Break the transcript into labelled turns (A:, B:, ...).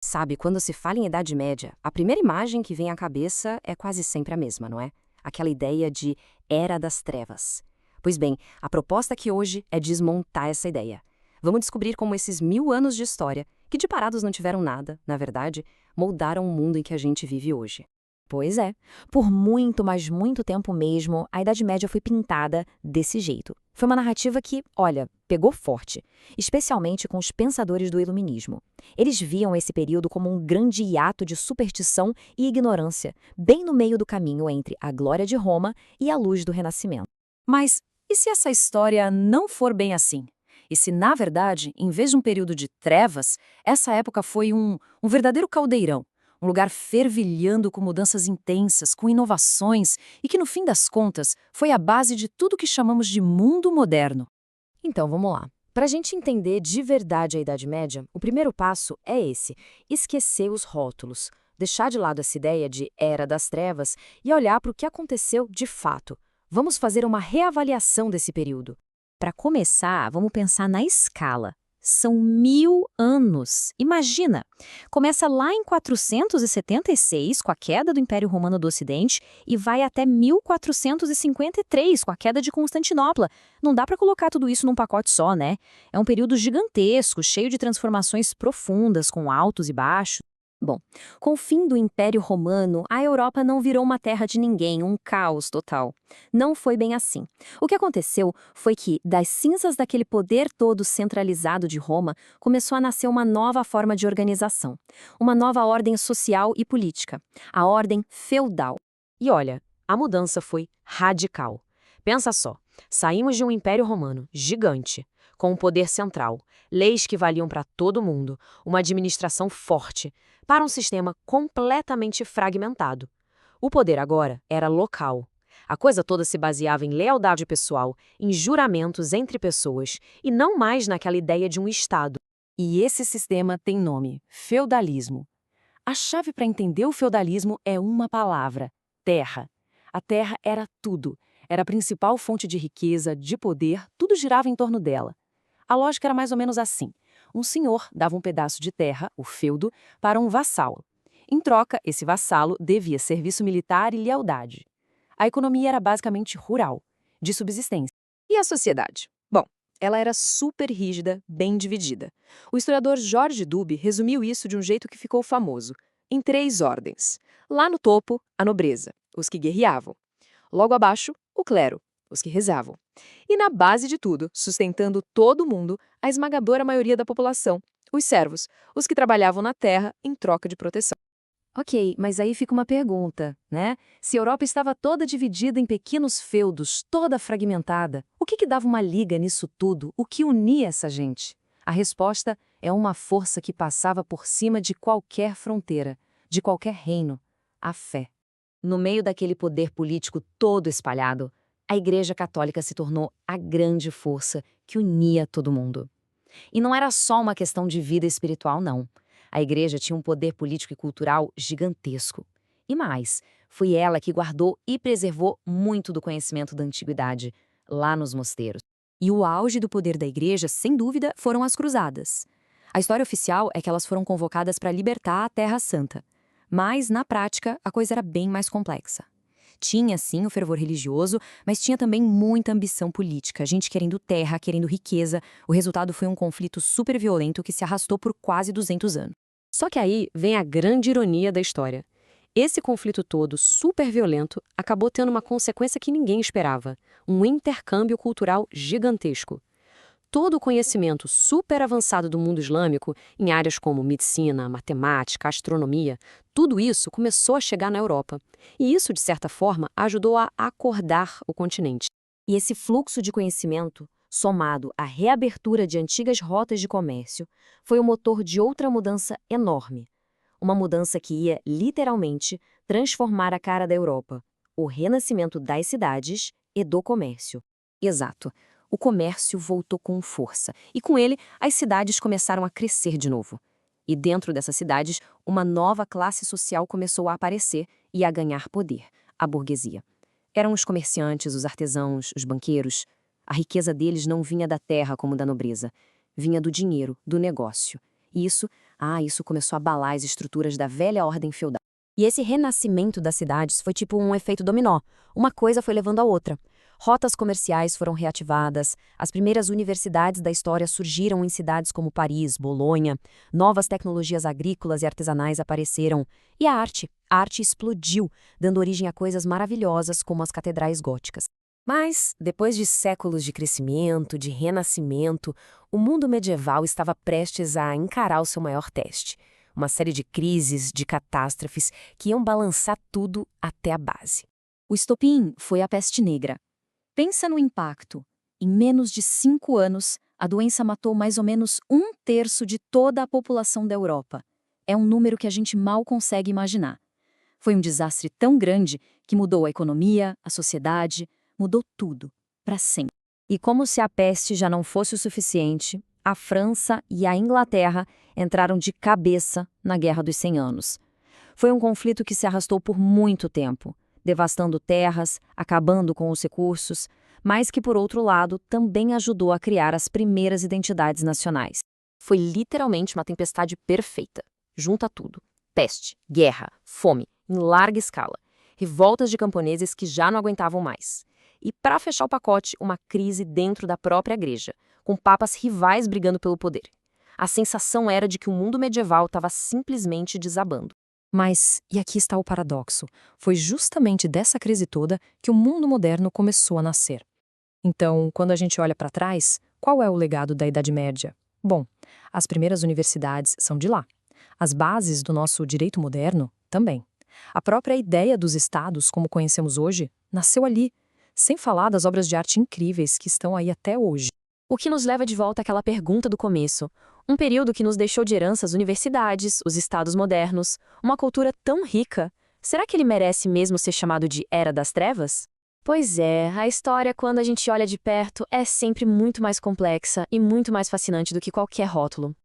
A: Sabe, quando se fala em Idade Média, a primeira imagem que vem à cabeça é quase sempre a mesma, não é? Aquela ideia de Era das Trevas. Pois bem, a proposta aqui hoje é desmontar essa ideia. Vamos descobrir como esses 1000 anos de história, que de parados não tiveram nada, na verdade, moldaram o mundo em que a gente vive hoje.
B: Pois é. Por muito, mas muito tempo mesmo, a Idade Média foi pintada desse jeito. Foi uma narrativa que, olha, pegou forte, especialmente com os pensadores do Iluminismo. Eles viam esse período como um grande hiato de superstição e ignorância, bem no meio do caminho entre a glória de Roma e a luz do Renascimento.
C: Mas e se essa história não for bem assim? E se, na verdade, em vez de um período de trevas, essa época foi um verdadeiro caldeirão, um lugar fervilhando com mudanças intensas, com inovações, e que, no fim das contas, foi a base de tudo que chamamos de mundo moderno?
A: Então, vamos lá. Para a gente entender de verdade a Idade Média, o primeiro passo é esse: esquecer os rótulos, deixar de lado essa ideia de Era das Trevas e olhar para o que aconteceu de fato. Vamos fazer uma reavaliação desse período.
B: Para começar, vamos pensar na escala. São 1000 anos. Imagina! Começa lá em 476, com a queda do Império Romano do Ocidente, e vai até 1453, com a queda de Constantinopla. Não dá para colocar tudo isso num pacote só, né? É um período gigantesco, cheio de transformações profundas, com altos e baixos.
A: Bom, com o fim do Império Romano, a Europa não virou uma terra de ninguém, um caos total. Não foi bem assim. O que aconteceu foi que, das cinzas daquele poder todo centralizado de Roma, começou a nascer uma nova forma de organização, uma nova ordem social e política, a ordem feudal. E olha, a mudança foi radical. Pensa só, saímos de um Império Romano gigante, com um poder central, leis que valiam para todo mundo, uma administração forte, para um sistema completamente fragmentado. O poder agora era local. A coisa toda se baseava em lealdade pessoal, em juramentos entre pessoas, e não mais naquela ideia de um Estado.
C: E esse sistema tem nome: feudalismo. A chave para entender o feudalismo é uma palavra: terra. A terra era tudo. Era a principal fonte de riqueza, de poder, tudo girava em torno dela. A lógica era mais ou menos assim. Um senhor dava um pedaço de terra, o feudo, para um vassalo. Em troca, esse vassalo devia serviço militar e lealdade. A economia era basicamente rural, de subsistência.
A: E a sociedade? Bom, ela era super rígida, bem dividida. O historiador Jorge Dube resumiu isso de um jeito que ficou famoso, em 3 ordens. Lá no topo, a nobreza, os que guerreavam. Logo abaixo, o clero, os que rezavam. E na base de tudo, sustentando todo mundo, a esmagadora maioria da população, os servos, os que trabalhavam na terra em troca de proteção. Ok, mas aí fica uma pergunta, né? Se a Europa estava toda dividida em pequenos feudos, toda fragmentada, o que dava uma liga nisso tudo? O que unia essa gente? A resposta é uma força que passava por cima de qualquer fronteira, de qualquer reino: a fé. No meio daquele poder político todo espalhado, a Igreja Católica se tornou a grande força que unia todo mundo. E não era só uma questão de vida espiritual, não. A Igreja tinha um poder político e cultural gigantesco. E mais, foi ela que guardou e preservou muito do conhecimento da antiguidade, lá nos mosteiros. E o auge do poder da Igreja, sem dúvida, foram as Cruzadas. A história oficial é que elas foram convocadas para libertar a Terra Santa. Mas, na prática, a coisa era bem mais complexa. Tinha, sim, o fervor religioso, mas tinha também muita ambição política, gente querendo terra, querendo riqueza. O resultado foi um conflito super violento que se arrastou por quase 200 anos. Só que aí vem a grande ironia da história. Esse conflito todo, super violento, acabou tendo uma consequência que ninguém esperava: um intercâmbio cultural gigantesco. Todo o conhecimento super avançado do mundo islâmico, em áreas como medicina, matemática, astronomia, tudo isso começou a chegar na Europa. E isso, de certa forma, ajudou a acordar o continente. E esse fluxo de conhecimento, somado à reabertura de antigas rotas de comércio, foi o motor de outra mudança enorme. Uma mudança que ia, literalmente, transformar a cara da Europa: o renascimento das cidades e do comércio. Exato. O comércio voltou com força, e com ele, as cidades começaram a crescer de novo. E dentro dessas cidades, uma nova classe social começou a aparecer e a ganhar poder: a burguesia. Eram os comerciantes, os artesãos, os banqueiros. A riqueza deles não vinha da terra como da nobreza, vinha do dinheiro, do negócio. E isso
B: Isso começou a abalar as estruturas da velha ordem feudal. E esse renascimento das cidades foi tipo um efeito dominó. Uma coisa foi levando a outra. Rotas comerciais foram reativadas, as primeiras universidades da história surgiram em cidades como Paris, Bolonha, novas tecnologias agrícolas e artesanais apareceram, e a arte explodiu, dando origem a coisas maravilhosas como as catedrais góticas. Mas, depois de séculos de crescimento, de renascimento, o mundo medieval estava prestes a encarar o seu maior teste. Uma série de crises, de catástrofes que iam balançar tudo até a base.
A: O estopim foi a peste negra. Pensa no impacto. Em menos de 5 anos, a doença matou mais ou menos 1/3 de toda a população da Europa. É um número que a gente mal consegue imaginar. Foi um desastre tão grande que mudou a economia, a sociedade, mudou tudo, para sempre.
B: E como se a peste já não fosse o suficiente, a França e a Inglaterra entraram de cabeça na Guerra dos 100 Anos. Foi um conflito que se arrastou por muito tempo, devastando terras, acabando com os recursos, mas que, por outro lado, também ajudou a criar as primeiras identidades nacionais.
A: Foi literalmente uma tempestade perfeita. Junta tudo. Peste, guerra, fome, em larga escala. Revoltas de camponeses que já não aguentavam mais. E, para fechar o pacote, uma crise dentro da própria igreja, com papas rivais brigando pelo poder. A sensação era de que o mundo medieval estava simplesmente desabando. Mas, e aqui está o paradoxo, foi justamente dessa crise toda que o mundo moderno começou a nascer. Então, quando a gente olha para trás, qual é o legado da Idade Média? Bom, as primeiras universidades são de lá. As bases do nosso direito moderno também. A própria ideia dos estados, como conhecemos hoje, nasceu ali, sem falar das obras de arte incríveis que estão aí até hoje. O que nos leva de volta àquela pergunta do começo. Um período que nos deixou de herança as universidades, os estados modernos, uma cultura tão rica. Será que ele merece mesmo ser chamado de Era das Trevas? Pois é, a história, quando a gente olha de perto, é sempre muito mais complexa e muito mais fascinante do que qualquer rótulo.